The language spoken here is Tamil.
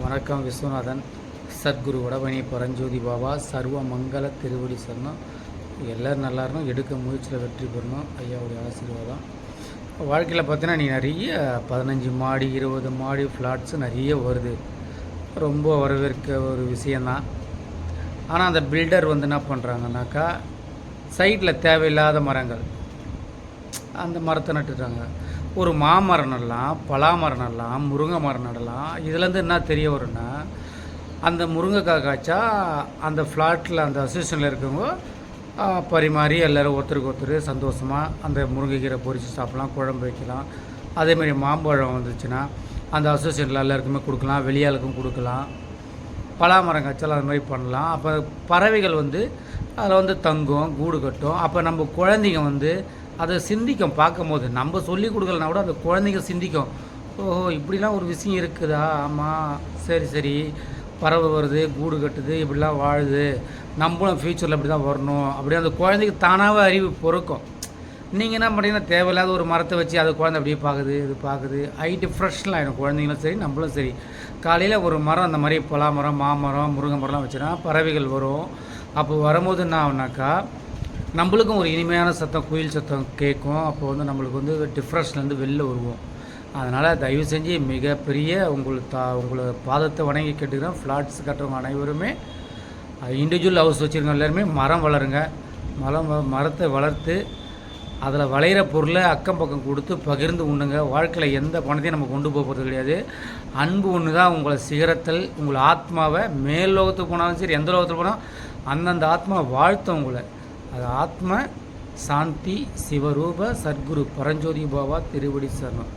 வணக்கம். விஸ்வநாதன் சத்குரு வடபழனி பரஞ்சோதி பாபா சர்வ மங்கள திருவடி சரணம். எல்லோரும் நல்லா இருக்கணும், எடுக்க முயற்சியில் வெற்றி பெறணும், ஐயாவுடைய ஆசீர்வாதம். வாழ்க்கையில் பார்த்தீங்கன்னா நீ நிறைய 15 மாடி 20 மாடி ஃப்ளாட்ஸு நிறைய வருது, ரொம்ப வரவேற்க ஒரு விஷயந்தான். ஆனால் அந்த பில்டர் வந்து என்ன பண்ணுறாங்கன்னாக்கா சைட்டில் தேவையில்லாத மரங்கள், அந்த மரத்தை நட்டுட்டாங்க. ஒரு மாமரம் நடலாம், பலாமரம் நடலாம், முருங்கை மரம் நடலாம். இதுலேருந்து என்ன தெரிய வரும்னா, அந்த முருங்கைக்காய் காய்ச்சா அந்த ஃப்ளாட்டில் அந்த அசோசியேஷனில் இருக்கவங்க பரிமாறி எல்லோரும் ஒருத்தருக்கு ஒருத்தர் சந்தோஷமாக அந்த முருங்கைக்கீரை பொரித்து சாப்பிட்லாம், குழம்பு வைக்கலாம். அதேமாதிரி மாம்பழம் வந்துச்சுன்னா அந்த அசோசியேஷனில் எல்லாருக்குமே கொடுக்கலாம், வெளியாளுக்கும் கொடுக்கலாம். பலாமரம் காய்ச்சால் அது மாதிரி பண்ணலாம். அப்போ பறவைகள் வந்து அதில் வந்து தங்கும், கூடு கட்டும். அப்போ நம்ம குழந்தைங்க வந்து அதை சிந்திக்கும். பார்க்கும்போது நம்ம சொல்லி கொடுக்கலனா கூட அந்த குழந்தைங்க சிந்திக்கும், ஓஹோ இப்படிலாம் ஒரு விஷயம் இருக்குதா, ஆமாம் சரி சரி, பறவை வருது, கூடு கட்டுது, இப்படிலாம் வாழுது, நம்மளும் ஃப்யூச்சரில் அப்படி தான் வரணும், அப்படியே அந்த குழந்தைக்கு தானாகவே அறிவு பொறுக்கும். நீங்கள் என்ன பண்ணிங்கன்னா தேவையில்லாத ஒரு மரத்தை வச்சு அது குழந்தை அப்படியே பார்க்குது, இது பார்க்குது, ஐட்டு ஃப்ரெஷ்லாம் ஆகிடும். குழந்தைங்களும் சரி நம்மளும் சரி. காலையில் ஒரு மரம் அந்த மாதிரி பலாமரம், மாமரம், முருங்கை மரம்லாம் வச்சுன்னா பறவைகள் வரும். அப்போ வரும்போது என்ன ஆகுனாக்கா நம்மளுக்கும் ஒரு இனிமையான சத்தம், குயில் சத்தம் கேட்கும். அப்போ வந்து நம்மளுக்கு வந்து டிப்ரெஷன்லேருந்து வெளில வருவோம். அதனால் தயவு செஞ்சு மிகப்பெரிய உங்களை பாதத்தை வணங்கி கேட்டுக்கிறேன். ஃப்ளாட்ஸ் கட்டுறவங்க அனைவருமே இண்டிவிஜுவல் ஹவுஸ் வச்சுருங்க, எல்லாருமே மரம் வளருங்க. மரத்தை வளர்த்து அதில் விளையிற பொருளை அக்கம் பக்கம் கொடுத்து பகிர்ந்து உண்ணுங்க. வாழ்க்கையில் எந்த பணத்தையும் நம்ம கொண்டு போகிறது கிடையாது. அன்பு ஒன்று தான் உங்களை சிகரத்தில், உங்களை ஆத்மாவை மேல் லோகத்துக்கு போனாலும் சரி, எந்த லோகத்துக்கு போனாலும் அந்தந்த ஆத்மா வாழ்த்தும் உங்களை. அது ஆத்ம சாந்தி சிவரூப சத்குரு பரஞ்சோதி பாபா திருவடி சரணம்.